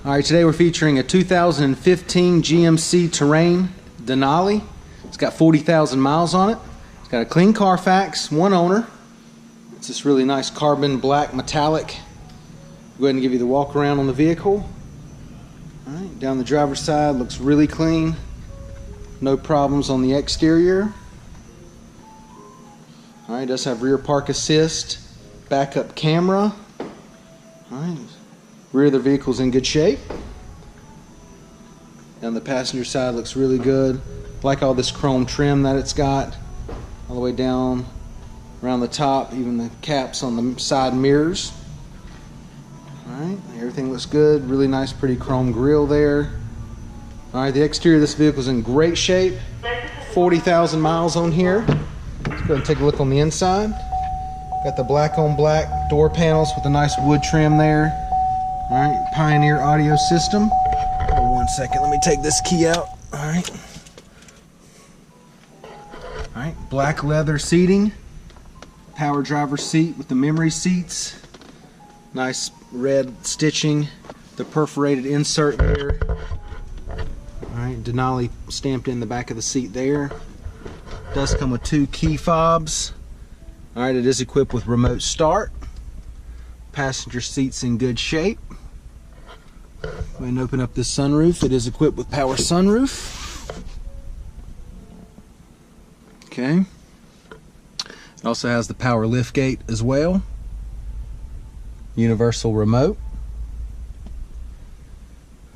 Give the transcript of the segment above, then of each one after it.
Alright, today we're featuring a 2015 GMC Terrain Denali. It's got 40,000 miles on it. It's got a clean Carfax, one owner. It's this really nice carbon black metallic. Go ahead and give you the walk around on the vehicle. Alright, down the driver's side, looks really clean. No problems on the exterior. Alright, it does have rear park assist, backup camera. Alright, rear of the vehicle's in good shape. Down the passenger side looks really good. Like all this chrome trim that it's got, all the way down around the top, even the caps on the side mirrors. Alright, everything looks good. Really nice, pretty chrome grille there. Alright, the exterior of this vehicle is in great shape. 40,000 miles on here. Let's go ahead and take a look on the inside. Got the black on black door panels with a nice wood trim there. Alright, Pioneer audio system. Hold on 1 second, let me take this key out. Alright. Alright, black leather seating. Power driver seat with the memory seats. Nice red stitching. The perforated insert there. Alright, Denali stamped in the back of the seat there. Does come with 2 key fobs. Alright, it is equipped with remote start. Passenger seat's in good shape. Go ahead and open up this sunroof. It is equipped with power sunroof. Okay. It also has the power liftgate as well. Universal remote.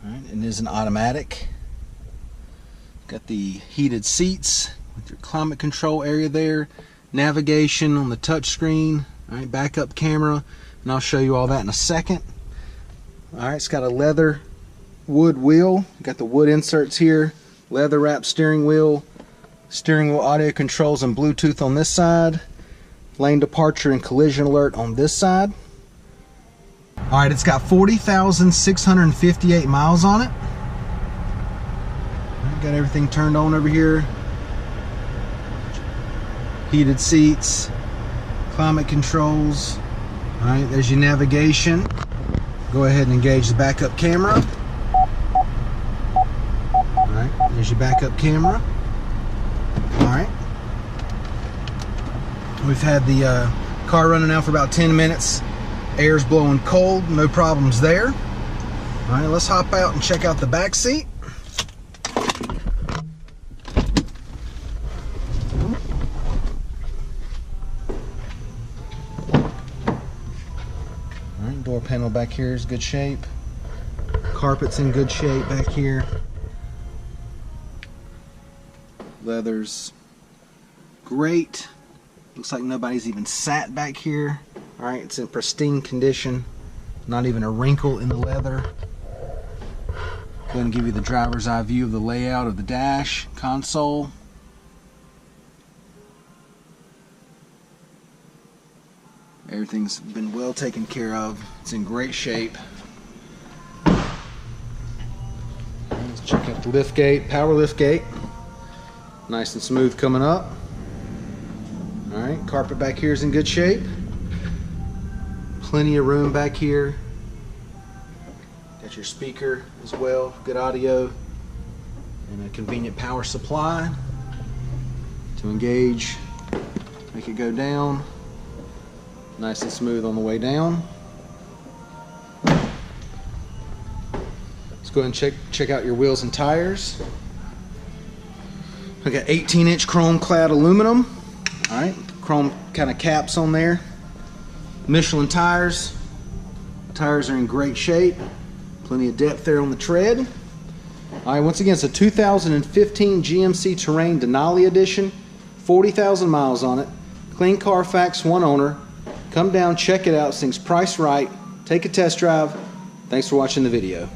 Alright, it is an automatic. Got the heated seats with your climate control area there. Navigation on the touch screen. Alright, backup camera. And I'll show you all that in a second. Alright, it's got a leather wood wheel. Got the wood inserts here. Leather wrapped steering wheel audio controls and Bluetooth on this side. Lane departure and collision alert on this side. Alright, it's got 40,658 miles on it. Got everything turned on over here. Heated seats, climate controls. Alright, there's your navigation. Go ahead and engage the backup camera. Alright, there's your backup camera. Alright. We've had the car running now for about 10 minutes. Air's blowing cold, no problems there. Alright, let's hop out and check out the back seat. Alright, door panel back here is good shape. Carpet's in good shape back here. Leather's great. Looks like nobody's even sat back here. Alright, it's in pristine condition. Not even a wrinkle in the leather. Going to give you the driver's eye view of the layout of the dash console. Everything's been well taken care of. It's in great shape. Let's check out the lift gate, power lift gate. Nice and smooth coming up. Alright, carpet back here is in good shape. Plenty of room back here. Got your speaker as well, good audio. And a convenient power supply to engage, make it go down. Nice and smooth on the way down. Let's go ahead and check out your wheels and tires. I got 18-inch chrome clad aluminum. Alright, chrome kind of caps on there. Michelin tires. Tires are in great shape. Plenty of depth there on the tread. Alright, once again, it's a 2015 GMC Terrain Denali edition. 40,000 miles on it. Clean Carfax, one owner. Come down, check it out. This thing's priced right. Take a test drive. Thanks for watching the video.